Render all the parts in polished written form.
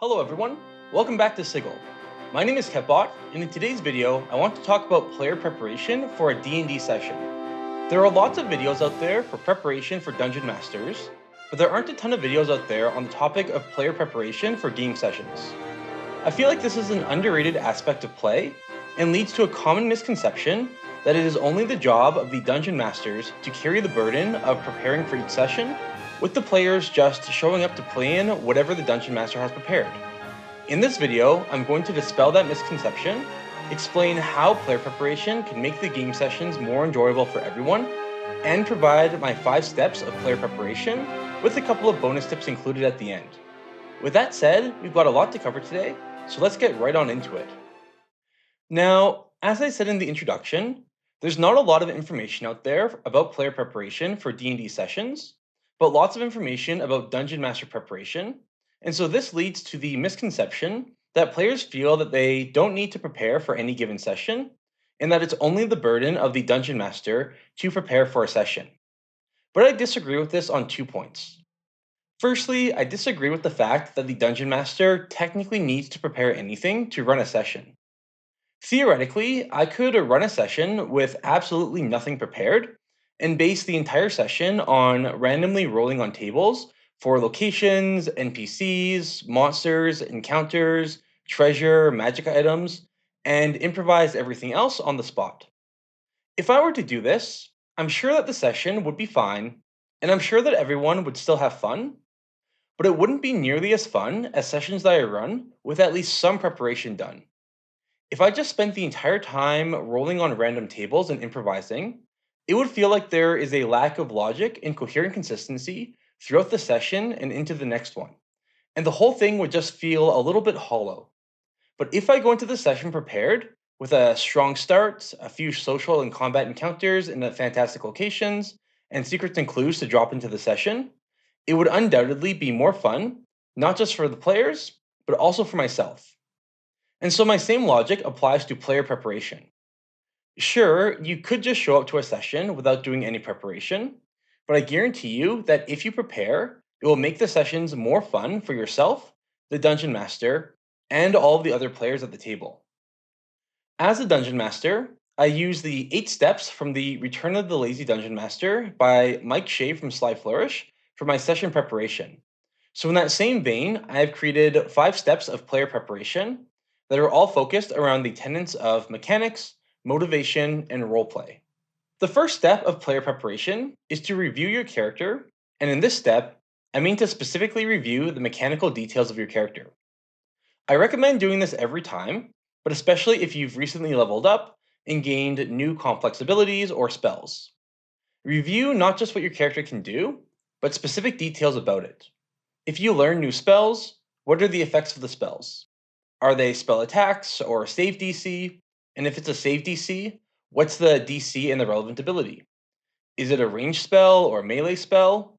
Hello everyone, welcome back to Sigil. My name is Kevbot, and in today's video, I want to talk about player preparation for a D&D session. There are lots of videos out there for preparation for Dungeon Masters, but there aren't a ton of videos out there on the topic of player preparation for game sessions. I feel like this is an underrated aspect of play, and leads to a common misconception that it is only the job of the Dungeon Masters to carry the burden of preparing for each session, with the players just showing up to play in whatever the Dungeon Master has prepared. In this video, I'm going to dispel that misconception, explain how player preparation can make the game sessions more enjoyable for everyone, and provide my 5 steps of player preparation with a couple of bonus tips included at the end. With that said, we've got a lot to cover today, so let's get right on into it. Now, as I said in the introduction, there's not a lot of information out there about player preparation for D&D sessions, but lots of information about Dungeon Master preparation, and so this leads to the misconception that players feel that they don't need to prepare for any given session, and that it's only the burden of the Dungeon Master to prepare for a session. But I disagree with this on 2 points. Firstly, I disagree with the fact that the Dungeon Master technically needs to prepare anything to run a session. Theoretically, I could run a session with absolutely nothing prepared and base the entire session on randomly rolling on tables for locations, NPCs, monsters, encounters, treasure, magic items, and improvise everything else on the spot. If I were to do this, I'm sure that the session would be fine, and I'm sure that everyone would still have fun, but it wouldn't be nearly as fun as sessions that I run with at least some preparation done. If I just spent the entire time rolling on random tables and improvising, it would feel like there is a lack of logic and coherent consistency throughout the session and into the next one, and the whole thing would just feel a little bit hollow. But if I go into the session prepared, with a strong start, a few social and combat encounters in the fantastic locations, and secrets and clues to drop into the session, it would undoubtedly be more fun, not just for the players, but also for myself. And so my same logic applies to player preparation. Sure, you could just show up to a session without doing any preparation, but I guarantee you that if you prepare, it will make the sessions more fun for yourself, the dungeon master, and all of the other players at the table. As a dungeon master, I use the 8 steps from the Return of the Lazy Dungeon Master by Mike Shea from Sly Flourish for my session preparation. So, in that same vein, I have created 5 steps of player preparation that are all focused around the tenets of mechanics, motivation, and roleplay. The first step of player preparation is to review your character, and in this step, I mean to specifically review the mechanical details of your character. I recommend doing this every time, but especially if you've recently leveled up and gained new complex abilities or spells. Review not just what your character can do, but specific details about it. If you learn new spells, what are the effects of the spells? Are they spell attacks or save DC? And if it's a save DC, what's the DC and the relevant ability? Is it a ranged spell or a melee spell?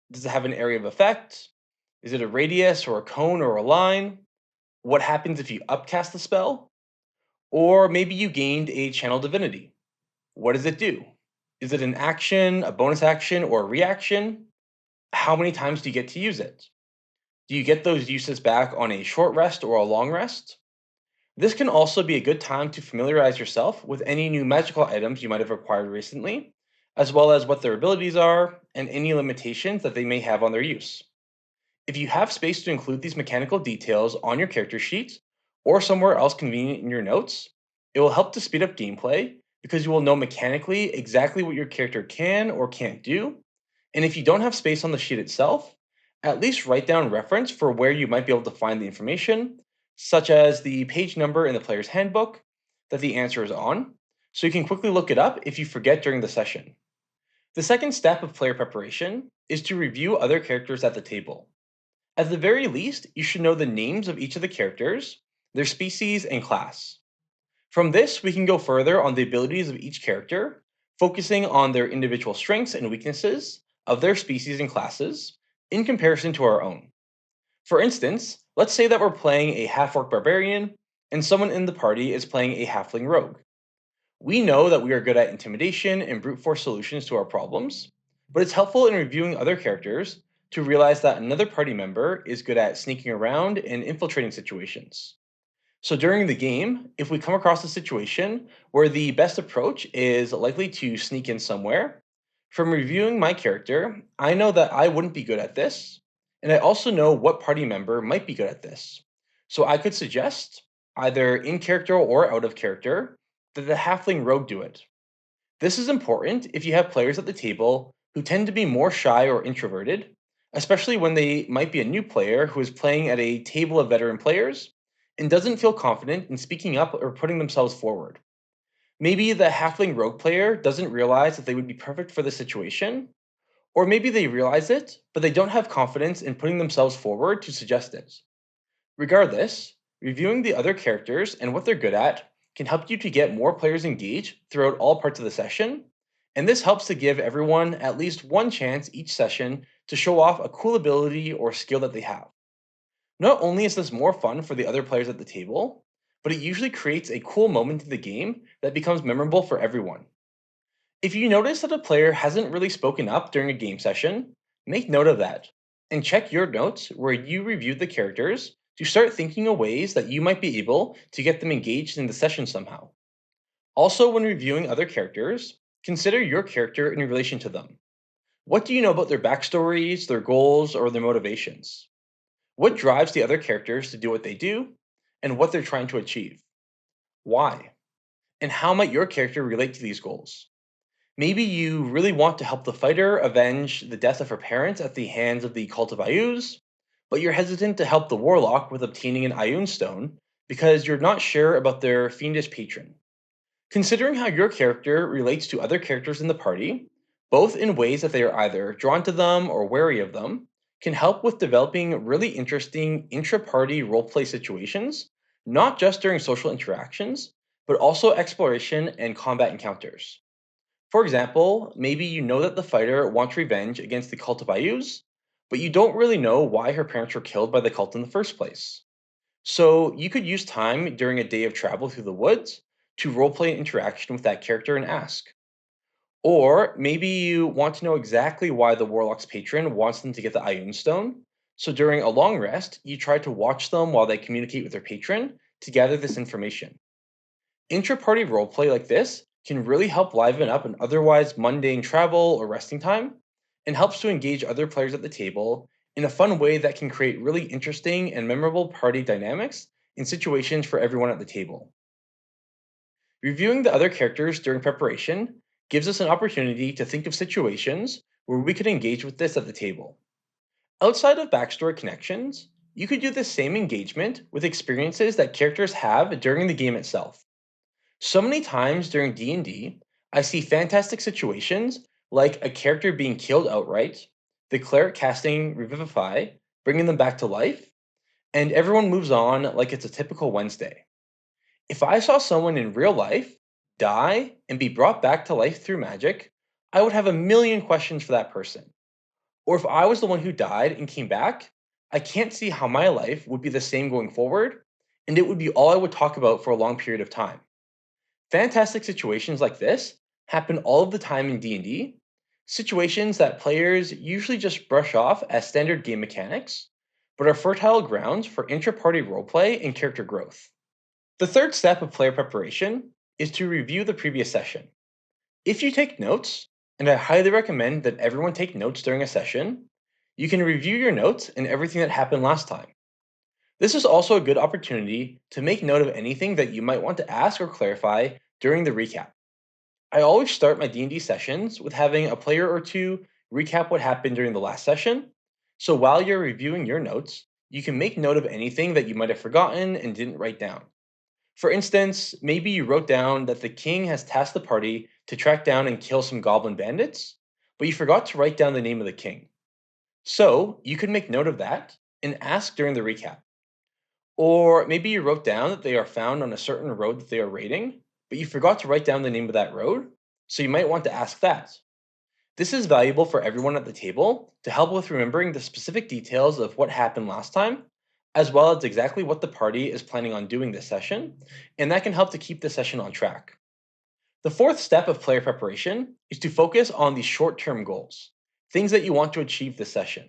Does it have an area of effect? Is it a radius or a cone or a line? What happens if you upcast the spell? Or maybe you gained a channel divinity. What does it do? Is it an action, a bonus action, or a reaction? How many times do you get to use it? Do you get those uses back on a short rest or a long rest? This can also be a good time to familiarize yourself with any new magical items you might have acquired recently, as well as what their abilities are and any limitations that they may have on their use. If you have space to include these mechanical details on your character sheet or somewhere else convenient in your notes, it will help to speed up gameplay because you will know mechanically exactly what your character can or can't do. And if you don't have space on the sheet itself, at least write down reference for where you might be able to find the information, such as the page number in the player's handbook that the answer is on, so you can quickly look it up if you forget during the session. The second step of player preparation is to review other characters at the table. At the very least, you should know the names of each of the characters, their species, and class. From this, we can go further on the abilities of each character, focusing on their individual strengths and weaknesses of their species and classes in comparison to our own. For instance, let's say that we're playing a half-orc barbarian and someone in the party is playing a halfling rogue. We know that we are good at intimidation and brute force solutions to our problems, but it's helpful in reviewing other characters to realize that another party member is good at sneaking around and infiltrating situations. So during the game, if we come across a situation where the best approach is likely to sneak in somewhere, from reviewing my character, I know that I wouldn't be good at this, and I also know what party member might be good at this. So I could suggest, either in character or out of character, that the halfling rogue do it. This is important if you have players at the table who tend to be more shy or introverted, especially when they might be a new player who is playing at a table of veteran players and doesn't feel confident in speaking up or putting themselves forward. Maybe the halfling rogue player doesn't realize that they would be perfect for the situation, or maybe they realize it, but they don't have confidence in putting themselves forward to suggest it. Regardless, reviewing the other characters and what they're good at can help you to get more players engaged throughout all parts of the session, and this helps to give everyone at least one chance each session to show off a cool ability or skill that they have. Not only is this more fun for the other players at the table, but it usually creates a cool moment in the game that becomes memorable for everyone. If you notice that a player hasn't really spoken up during a game session, make note of that and check your notes where you reviewed the characters to start thinking of ways that you might be able to get them engaged in the session somehow. Also, when reviewing other characters, consider your character in relation to them. What do you know about their backstories, their goals, or their motivations? What drives the other characters to do what they do, and what they're trying to achieve? Why? And how might your character relate to these goals? Maybe you really want to help the fighter avenge the death of her parents at the hands of the cult of Ayuz, but you're hesitant to help the warlock with obtaining an Ayun stone because you're not sure about their fiendish patron. Considering how your character relates to other characters in the party, both in ways that they are either drawn to them or wary of them, can help with developing really interesting intra party roleplay situations, not just during social interactions, but also exploration and combat encounters. For example, maybe you know that the fighter wants revenge against the cult of Ayuz, but you don't really know why her parents were killed by the cult in the first place. So you could use time during a day of travel through the woods to roleplay an interaction with that character and ask. Or maybe you want to know exactly why the warlock's patron wants them to get the Ioun Stone. So during a long rest, you try to watch them while they communicate with their patron to gather this information. Intra-party roleplay like this can really help liven up an otherwise mundane travel or resting time, and helps to engage other players at the table in a fun way that can create really interesting and memorable party dynamics in situations for everyone at the table. Reviewing the other characters during preparation gives us an opportunity to think of situations where we could engage with this at the table. Outside of backstory connections, you could do the same engagement with experiences that characters have during the game itself. So many times during D&D, I see fantastic situations like a character being killed outright, the cleric casting Revivify, bringing them back to life, and everyone moves on like it's a typical Wednesday. If I saw someone in real life die and be brought back to life through magic, I would have a million questions for that person. Or if I was the one who died and came back, I can't see how my life would be the same going forward, and it would be all I would talk about for a long period of time. Fantastic situations like this happen all of the time in D&D, situations that players usually just brush off as standard game mechanics, but are fertile grounds for intra-party roleplay and character growth. The third step of player preparation is to review the previous session. If you take notes, and I highly recommend that everyone take notes during a session, you can review your notes and everything that happened last time. This is also a good opportunity to make note of anything that you might want to ask or clarify during the recap. I always start my D&D sessions with having a player or two recap what happened during the last session. So while you're reviewing your notes, you can make note of anything that you might have forgotten and didn't write down. For instance, maybe you wrote down that the king has tasked the party to track down and kill some goblin bandits, but you forgot to write down the name of the king. So you could make note of that and ask during the recap. Or maybe you wrote down that they are found on a certain road that they are raiding, but you forgot to write down the name of that road, so you might want to ask that. This is valuable for everyone at the table to help with remembering the specific details of what happened last time, as well as exactly what the party is planning on doing this session, and that can help to keep the session on track. The fourth step of player preparation is to focus on the short term goals, things that you want to achieve this session.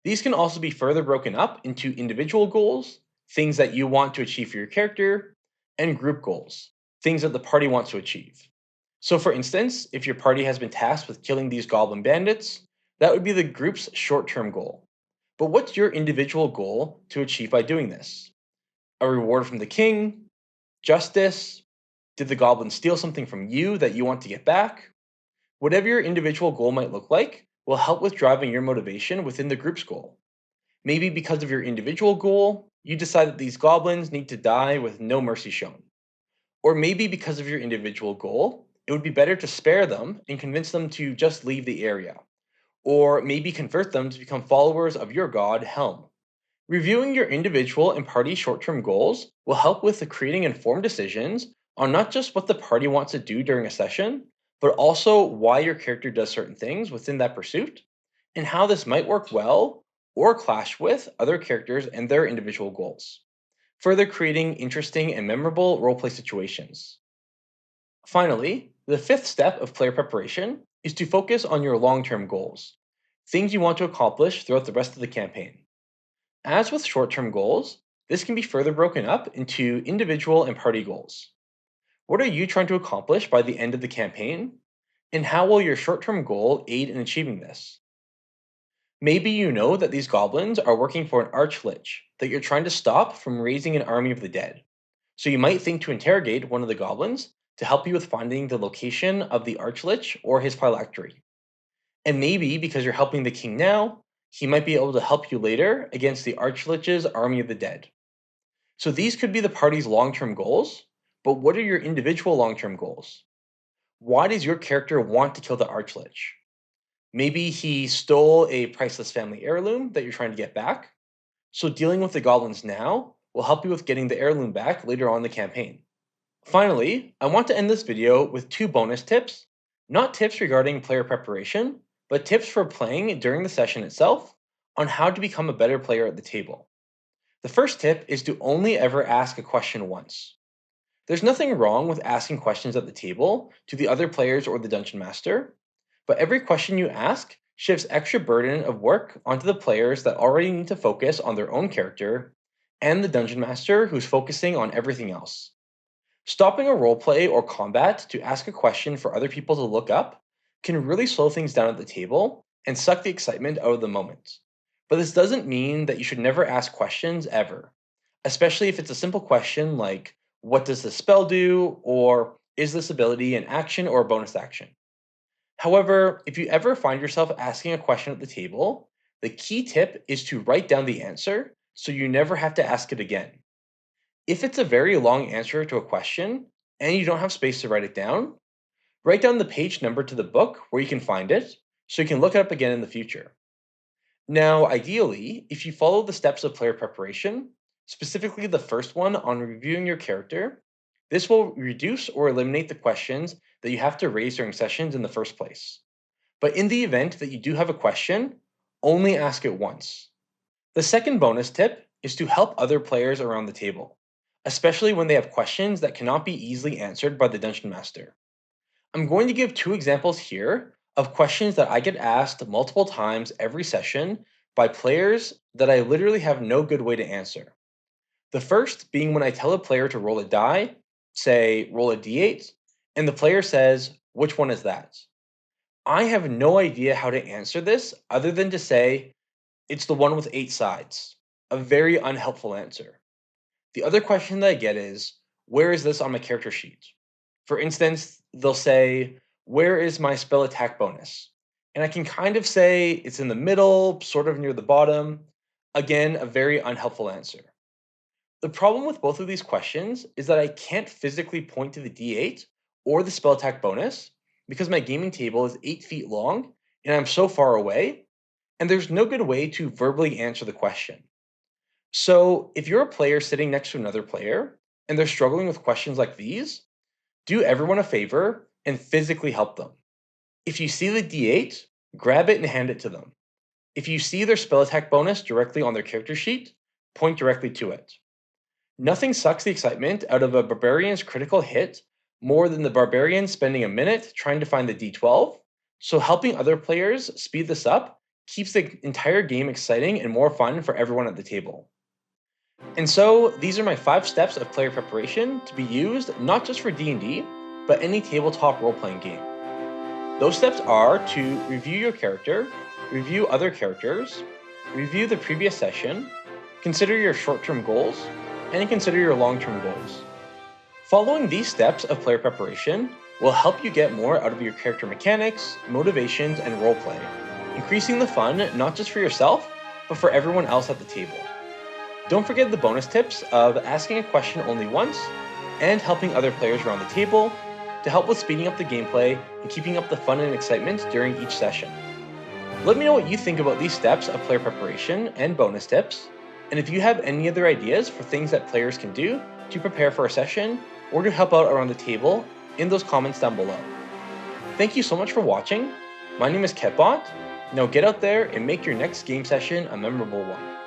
These can also be further broken up into individual goals, things that you want to achieve for your character, and group goals, things that the party wants to achieve. So, for instance, if your party has been tasked with killing these goblin bandits, that would be the group's short term goal. But what's your individual goal to achieve by doing this? A reward from the king? Justice? Did the goblin steal something from you that you want to get back? Whatever your individual goal might look like will help with driving your motivation within the group's goal. Maybe because of your individual goal, you decide that these goblins need to die with no mercy shown. Or maybe because of your individual goal, it would be better to spare them and convince them to just leave the area. Or maybe convert them to become followers of your god, Helm. Reviewing your individual and party short term goals will help with the creating informed decisions on not just what the party wants to do during a session, but also why your character does certain things within that pursuit, and how this might work well or clash with other characters and their individual goals, further creating interesting and memorable roleplay situations. Finally, the fifth step of player preparation is to focus on your long term goals, things you want to accomplish throughout the rest of the campaign. As with short term goals, this can be further broken up into individual and party goals. What are you trying to accomplish by the end of the campaign? And how will your short term goal aid in achieving this? Maybe you know that these goblins are working for an archlich that you're trying to stop from raising an army of the dead. So you might think to interrogate one of the goblins to help you with finding the location of the archlich or his phylactery. And maybe because you're helping the king now, he might be able to help you later against the archlich's army of the dead. So these could be the party's long term goals, but what are your individual long term goals? Why does your character want to kill the archlich? Maybe he stole a priceless family heirloom that you're trying to get back. So dealing with the goblins now will help you with getting the heirloom back later on in the campaign. Finally, I want to end this video with two bonus tips, not tips regarding player preparation, but tips for playing during the session itself on how to become a better player at the table. The first tip is to only ever ask a question once. There's nothing wrong with asking questions at the table to the other players or the dungeon master, but every question you ask shifts extra burden of work onto the players that already need to focus on their own character and the dungeon master who's focusing on everything else. Stopping a roleplay or combat to ask a question for other people to look up can really slow things down at the table and suck the excitement out of the moment. But this doesn't mean that you should never ask questions ever, especially if it's a simple question like, what does this spell do? Or is this ability an action or a bonus action? However, if you ever find yourself asking a question at the table, the key tip is to write down the answer so you never have to ask it again. If it's a very long answer to a question and you don't have space to write it down, write down the page number to the book where you can find it so you can look it up again in the future. Now, ideally, if you follow the steps of player preparation, specifically the first one on reviewing your character, this will reduce or eliminate the questions that you have to raise during sessions in the first place. But in the event that you do have a question, only ask it once. The second bonus tip is to help other players around the table, especially when they have questions that cannot be easily answered by the dungeon master. I'm going to give two examples here of questions that I get asked multiple times every session by players that I literally have no good way to answer. The first being when I tell a player to roll a die, say roll a d8, and the player says, which one is that? I have no idea how to answer this other than to say, it's the one with 8 sides. A very unhelpful answer. The other question that I get is, where is this on my character sheet? For instance, they'll say, where is my spell attack bonus? And I can kind of say it's in the middle, sort of near the bottom. Again, a very unhelpful answer. The problem with both of these questions is that I can't physically point to the d8 or the spell attack bonus because my gaming table is 8 feet long and I'm so far away, and there's no good way to verbally answer the question. So, if you're a player sitting next to another player and they're struggling with questions like these, do everyone a favor and physically help them. If you see the d8, grab it and hand it to them. If you see their spell attack bonus directly on their character sheet, point directly to it. Nothing sucks the excitement out of a barbarian's critical hit more than the barbarian spending a minute trying to find the d12, so helping other players speed this up keeps the entire game exciting and more fun for everyone at the table. And so, these are my 5 steps of player preparation to be used not just for D&D, but any tabletop role-playing game. Those steps are to review your character, review other characters, review the previous session, consider your short-term goals, and consider your long-term goals. Following these steps of player preparation will help you get more out of your character mechanics, motivations, and roleplay, increasing the fun not just for yourself, but for everyone else at the table. Don't forget the bonus tips of asking a question only once and helping other players around the table to help with speeding up the gameplay and keeping up the fun and excitement during each session. Let me know what you think about these steps of player preparation and bonus tips, and if you have any other ideas for things that players can do to prepare for a session or to help out around the table in those comments down below. Thank you so much for watching. My name is Kevbot. Now get out there and make your next game session a memorable one.